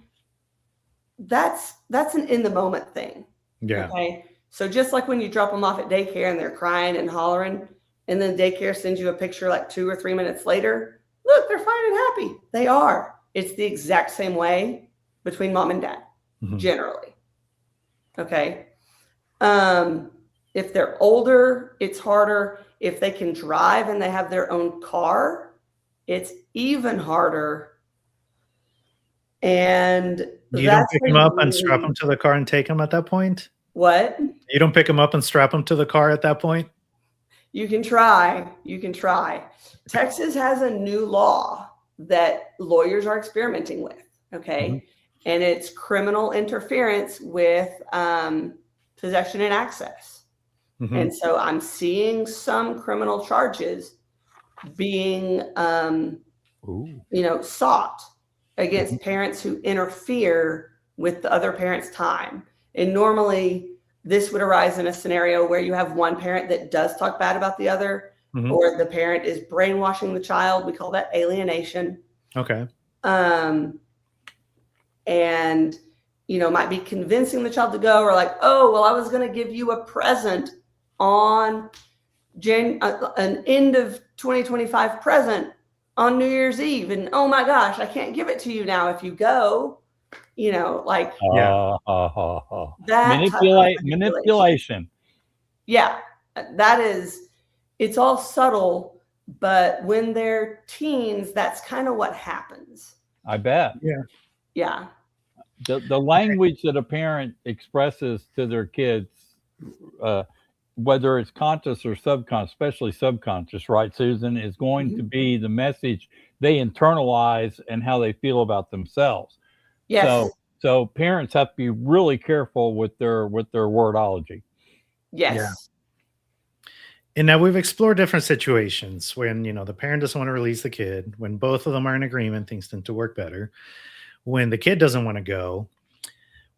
that's an in the moment thing.
Yeah.
Okay. So just like when you drop them off at daycare and they're crying and hollering, and then daycare sends you a picture like 2 or 3 minutes later, look, they're fine and happy. They are. It's the exact same way between mom and dad, generally. Okay. If they're older, it's harder. If they can drive and they have their own car, it's even harder. And
you don't pick them up and strap them to the car and take them at that point?
What?
You don't pick them up and strap them to the car at that point?
You can try. You can try. Texas has a new law that lawyers are experimenting with. Okay. And it's criminal interference with possession and access. And so I'm seeing some criminal charges being, sought against parents who interfere with the other parent's time. And normally this would arise in a scenario where you have one parent that does talk bad about the other, or the parent is brainwashing the child. We call that alienation.
Okay.
And, might be convincing the child to go, or like, oh, well, I was going to give you a present on an end of 2025 present on New Year's Eve. And oh my gosh, I can't give it to you now if you go. You know, like
Yeah.
that type of
Manipulation.
Yeah, that is, it's all subtle, but when they're teens, that's kind of what happens.
I bet.
Yeah.
Yeah.
The language that a parent expresses to their kids, whether it's conscious or subconscious, especially subconscious, right, Susan, is going to be the message they internalize and how they feel about themselves.
Yes.
So parents have to be really careful with their wordology.
Yes.
Yeah. And now we've explored different situations when, the parent doesn't want to release the kid, when both of them are in agreement, things tend to work better. When the kid doesn't want to go,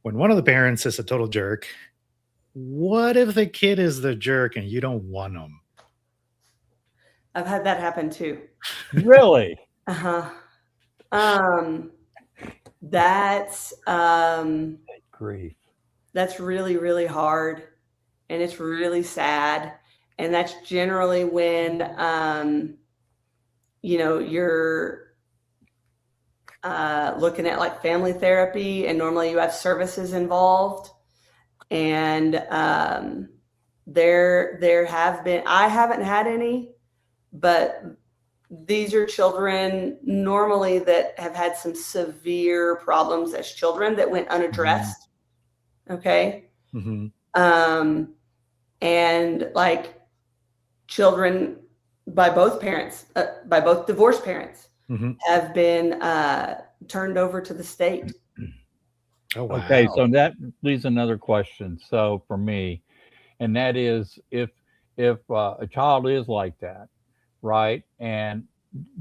when one of the parents is a total jerk. What if the kid is the jerk and you don't want them?
I've had that happen too.
Really?
Uh-huh. That's
grief.
That's really, really hard, and it's really sad. And that's generally when you're looking at like family therapy, and normally you have services involved. And there have been, I haven't had any, but these are children normally that have had some severe problems as children that went unaddressed. Okay. And like children by both parents, by both divorced parents, have been turned over to the state.
Oh, wow.
Okay, so that leaves another question. So for me, and that is, if a child is like that, right? And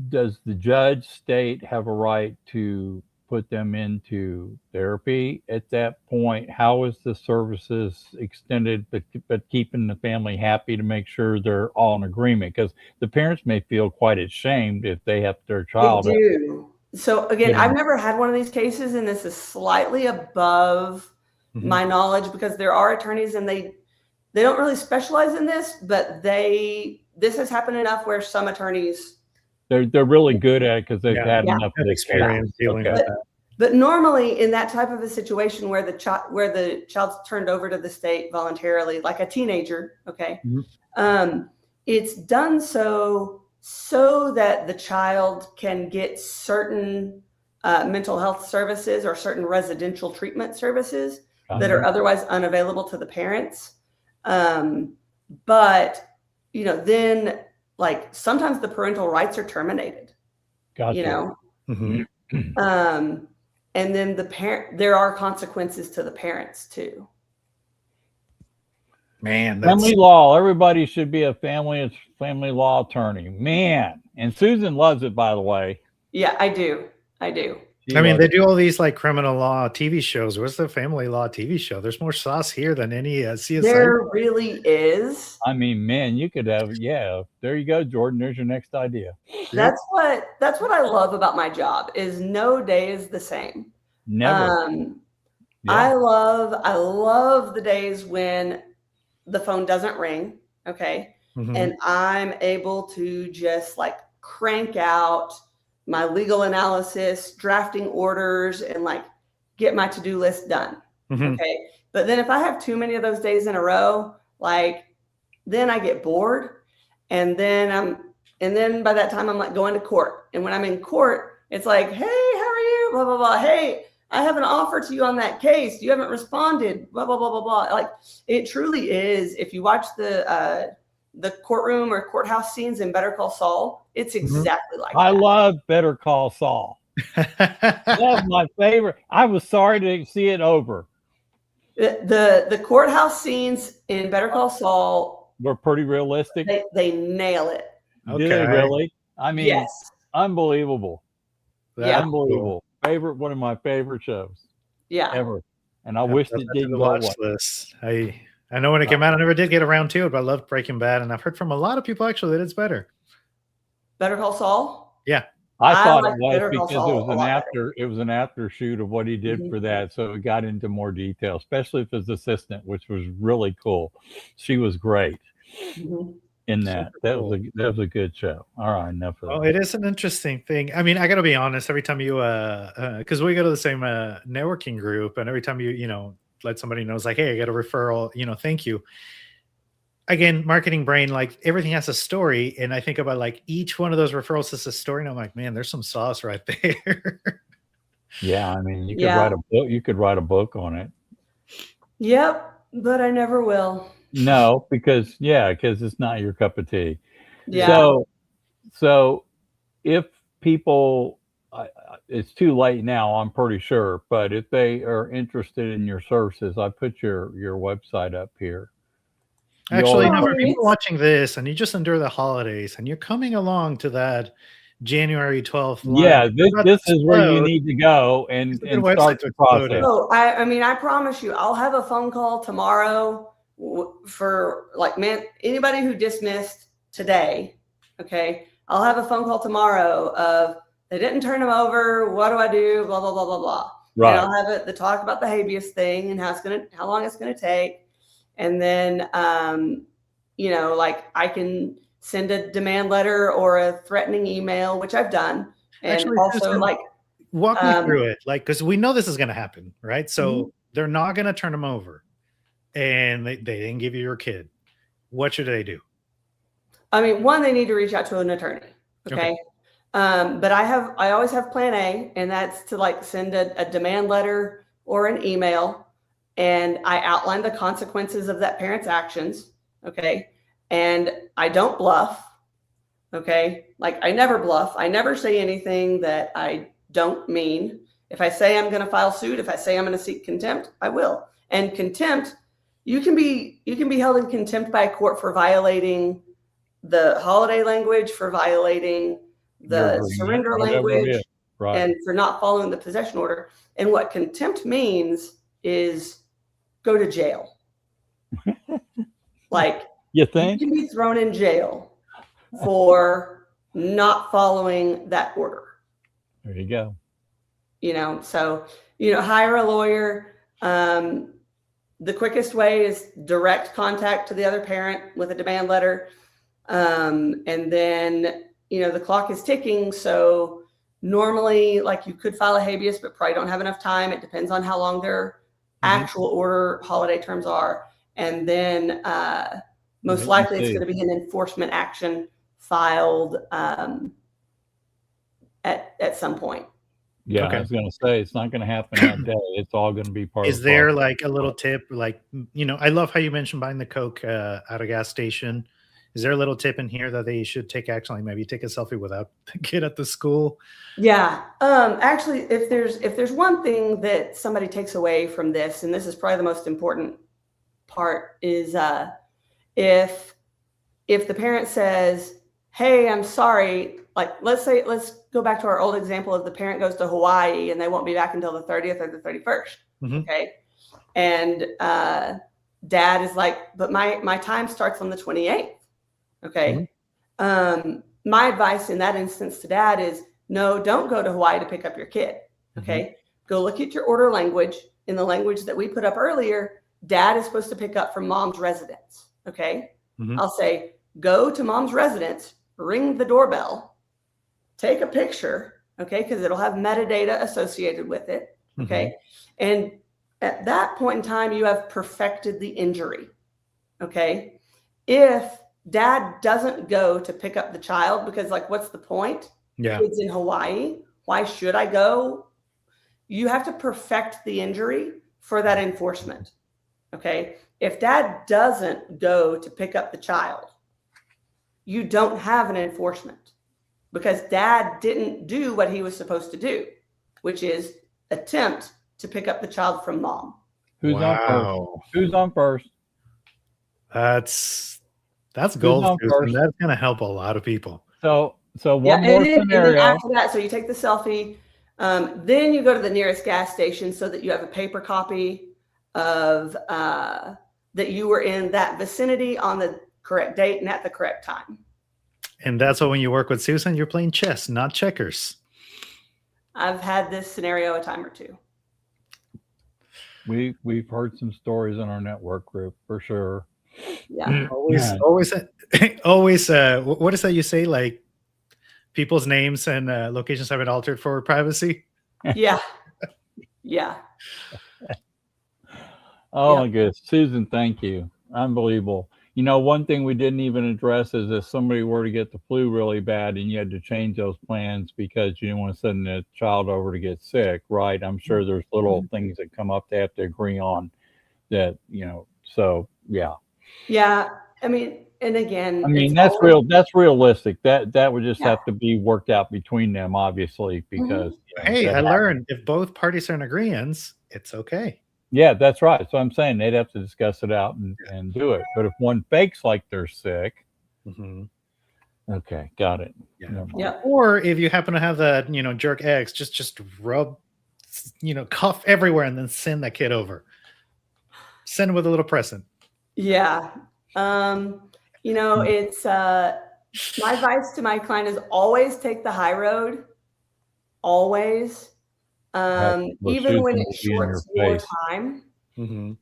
does the judge state have a right to put them into therapy at that point? How is the services extended, but keeping the family happy to make sure they're all in agreement? Because the parents may feel quite ashamed if they have their child.
They do. So again, I've never had one of these cases, and this is slightly above my knowledge, because there are attorneys and they don't really specialize in this, but this has happened enough where some attorneys,
they're really good at it because they've had enough
experience dealing with that.
But normally in that type of a situation where the child's turned over to the state voluntarily, like a teenager, okay, it's done so that the child can get certain mental health services or certain residential treatment services that are otherwise unavailable to the parents. But, then like sometimes the parental rights are terminated,
Gotcha.
And then there are consequences to the parents too.
Man,
family law. Everybody should be a family law attorney. Man, and Susan loves it, by the way.
Yeah, I do.
They do all these like criminal law TV shows. What's the family law TV show? There's more sauce here than any CSI.
There really is.
I mean, man, you could have, there you go, Jordan. There's your next idea.
That's what I love about my job, is no day is the same.
Never.
I love the days when the phone doesn't ring. Okay. And I'm able to just like crank out my legal analysis, drafting orders, and like get my to-do list done. Okay. But then if I have too many of those days in a row, like then I get bored. And then by that time I'm like going to court. And when I'm in court, it's like, hey, how are you? Blah, blah, blah. Hey, I have an offer to you on that case. You haven't responded, blah, blah, blah, blah, blah. Like it truly is. If you watch the courtroom or courthouse scenes in Better Call Saul, it's exactly like that.
I love Better Call Saul. That's my favorite. I was sorry to see it over.
The courthouse scenes in Better Call Saul
were pretty realistic.
They nail it.
Okay. Did they really? I mean,
yes.
Unbelievable.
That's
unbelievable. Cool. One of my favorite shows.
Yeah.
Ever. And I wish it didn't
watch this. I know when it came out, I never did get around to it, but I loved Breaking Bad, and I've heard from a lot of people actually that it's better.
Better Call Saul?
Yeah.
I thought it was because it was an after shoot of what he did for that, so it got into more detail, especially with his assistant, which was really cool. She was great. in that.
Super cool.
That was a good show. All right, enough of
Oh,
that.
it is an interesting thing. I mean, I gotta be honest. Every time you, because we go to the same networking group, and every time you let somebody know, it's like, hey, I got a referral. Thank you. Again, marketing brain, like everything has a story, and I think about like each one of those referrals is a story, and I'm like, man, there's some sauce right there.
Yeah, I mean, you could
Yeah.
write a book. You could write a book on it.
Yep, but I never will.
No, because it's not your cup of tea.
Yeah.
So if people, it's too late now, I'm pretty sure, but if they are interested in your services, I put your website up here.
Actually,
You'll-
no, for people watching this and you just endure the holidays and you're coming along to that January 12th line,
Yeah,
you're about
this
to
is where you
explode.
need to go and
It's a good website
start
to
the
explode
process.
in.
Oh, I mean, I promise you, I'll have a phone call tomorrow for like, man, anybody who dismissed today. Okay, I'll have a phone call tomorrow of they didn't turn them over. What do I do? Blah blah blah blah blah.
Right.
And I'll have the talk about the habeas thing and how long it's gonna take, and then like I can send a demand letter or a threatening email, which I've done, and
Actually,
also
Susan,
like
walk me through it, like, because we know this is going to happen, right? So they're not going to turn them over, and they didn't give you your kid. What should they do?
I mean, one, they need to reach out to an attorney. Okay. But I always have plan A, and that's to like send a demand letter or an email. And I outline the consequences of that parent's actions. Okay. And I don't bluff. Okay. Like I never bluff. I never say anything that I don't mean. If I say I'm going to file suit, if I say I'm going to seek contempt, I will. And contempt, you can be held in contempt by a court for violating the holiday language, for violating the surrender language,
right,
and for not following the possession order. And what contempt means is go to jail. Like
you think
you can be thrown in jail for not following that order.
There you go.
So hire a lawyer. The quickest way is direct contact to the other parent with a demand letter. And then, the clock is ticking. So normally, like you could file a habeas, but probably don't have enough time. It depends on how long their actual order holiday terms are. And then most likely it's going to be an enforcement action filed at some point.
Yeah,
Okay.
I was going to say it's not going to happen that day. It's all going to be part of.
Is there like a little tip? Like, I love how you mentioned buying the Coke at a gas station. Is there a little tip in here that they should take action? Like maybe take a selfie without the kid at the school?
Yeah. Actually, if there's one thing that somebody takes away from this, and this is probably the most important part, is if the parent says, "Hey, I'm sorry," like let's go back to our old example of the parent goes to Hawaii and they won't be back until the 30th or the 31st. Okay. And dad is like, but my time starts on the 28th. Okay. My advice in that instance to dad is no, don't go to Hawaii to pick up your kid. Okay. Go look at your order language. In the language that we put up earlier, dad is supposed to pick up from mom's residence. Okay. I'll say, go to mom's residence, ring the doorbell, take a picture. Okay. Because it'll have metadata associated with it. Okay. And at that point in time, you have perfected the injury. Okay. If dad doesn't go to pick up the child because like, what's the point?
Yeah.
Kids in Hawaii. Why should I go? You have to perfect the injury for that enforcement. Okay. If dad doesn't go to pick up the child, you don't have an enforcement because dad didn't do what he was supposed to do, which is attempt to pick up the child from mom.
Who's on first? Who's on first?
That's gold, Susan. That's going to help a lot of people.
So one more scenario. And then
after that, so you take the selfie, then you go to the nearest gas station so that you have a paper copy of that you were in that vicinity on the correct date and at the correct time.
And that's why when you work with Susan, you're playing chess, not checkers.
I've had this scenario a time or two.
We've heard some stories in our network group for sure.
Yeah.
Always, always, always. What is that you say? Like people's names and locations have been altered for privacy.
Yeah. Yeah.
Oh
Yep.
my goodness, Susan, thank you. Unbelievable. You know, one thing we didn't even address is if somebody were to get the flu really bad and you had to change those plans because you didn't want to send the child over to get sick, right? I'm sure there's little things that come up they have to agree on that, you know, so yeah.
Yeah. I mean, and again,
I mean,
it's
that's
always,
that's realistic. That would just
yeah.
have to be worked out between them, obviously, because you know,
Hey,
that
I
happens.
learned if both parties are in agreement, it's okay.
Yeah, that's right. So I'm saying they'd have to discuss it out and do it. But if one fakes like they're sick,
Mhm.
okay, got it.
Yeah.
Never mind.
Yep.
Or if you happen to have that, jerk eggs, just rub, cough everywhere and then send that kid over. Send with a little present.
Yeah. It's my advice to my client is always take the high road. Always.
Where
Even when
Susan
it
will be in your
shorts your
face.
time,
Mhm.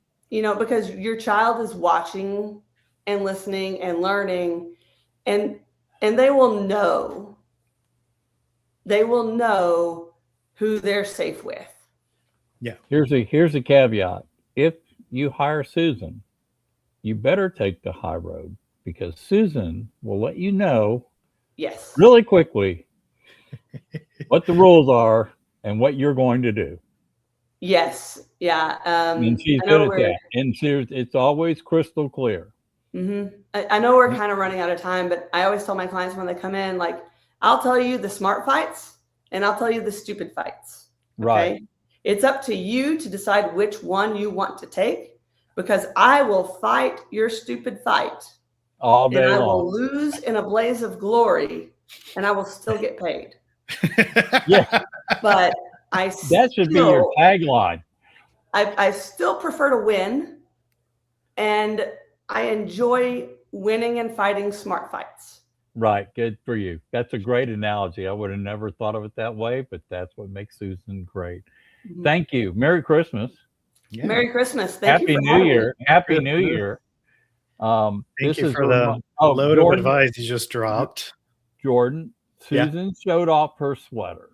because your child is watching and listening and learning, and they will know who they're safe with.
Yeah.
Here's a caveat. If you hire Susan, you better take the high road because Susan will let you know
Yes.
really quickly what the rules are and what you're going to do.
Yes. Yeah.
And she's
I
good
know
at that. And it's always crystal clear.
I know we're kind of running out of time, but I always tell my clients when they come in, like, I'll tell you the smart fights and I'll tell you the stupid fights.
Right.
Okay? It's up to you to decide which one you want to take, because I will fight your stupid fight
All day
and I
long.
will lose in a blaze of glory and I will still get paid.
Yeah.
But
That should be your tagline.
I still prefer to win, and I enjoy winning and fighting smart fights.
Right. Good for you. That's a great analogy. I would have never thought of it that way, but that's what makes Susan great. Thank you. Merry Christmas.
Yeah.
Merry Christmas. Thank
Happy
you for
New
having
Year.
me.
Happy New Year.
Thank
This
you
is
for the load
Jordan,
of advice you just dropped.
Jordan,
Yeah.
Susan showed off her sweater.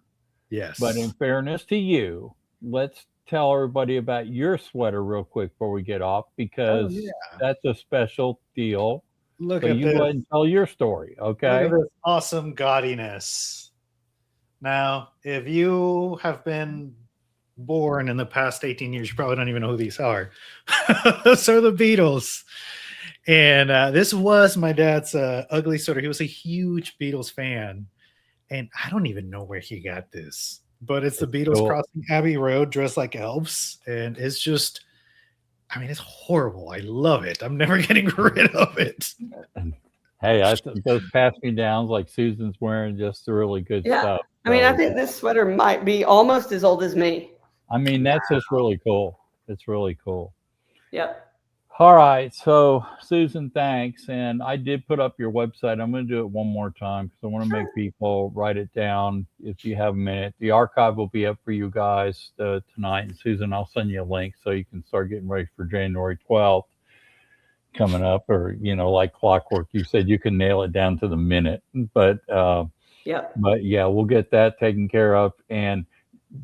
Yes.
But in fairness to you, let's tell everybody about your sweater real quick before we get off, because that's a special deal.
Look
So
at
you
this.
go ahead and tell your story, okay?
Look at this awesome gaudiness. Now, if you have been born in the past 18 years, you probably don't even know who these are. So the Beatles. And this was my dad's ugly sweater. He was a huge Beatles fan. And I don't even know where he got this, but it's the Beatles
cool.
crossing Abbey Road dressed like elves. And it's just, I mean, it's horrible. I love it. I'm never getting rid of it.
Hey, those pass-me-downs like Susan's wearing, just really good stuff.
I mean, I
So,
think this sweater might be almost as old as me.
I mean, that's just really cool. It's really cool.
Yep.
All right. So, Susan, thanks. And I did put up your website. I'm going to do it one more time because I want to make people write it down if you have a minute. The archive will be up for you guys tonight. And Susan, I'll send you a link so you can start getting ready for January 12th coming up, or, like clockwork. You said you can nail it down to the minute. But yeah, we'll get that taken care of. And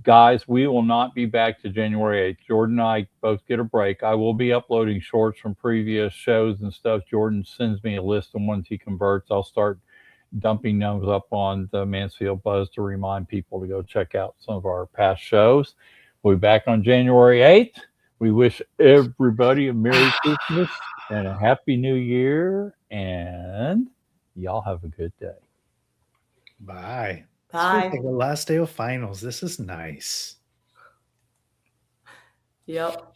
guys, we will not be back to January 8th. Jordan and I both get a break. I will be uploading shorts from previous shows and stuff. Jordan sends me a list of ones he converts. I'll start dumping those up on the Mansfield Buzz to remind people to go check out some of our past shows. We'll be back on January 8th. We wish everybody a Merry Christmas and a Happy New Year. And y'all have a good day.
Bye.
Bye.
This feels like the last day of finals. This is nice.
Yep.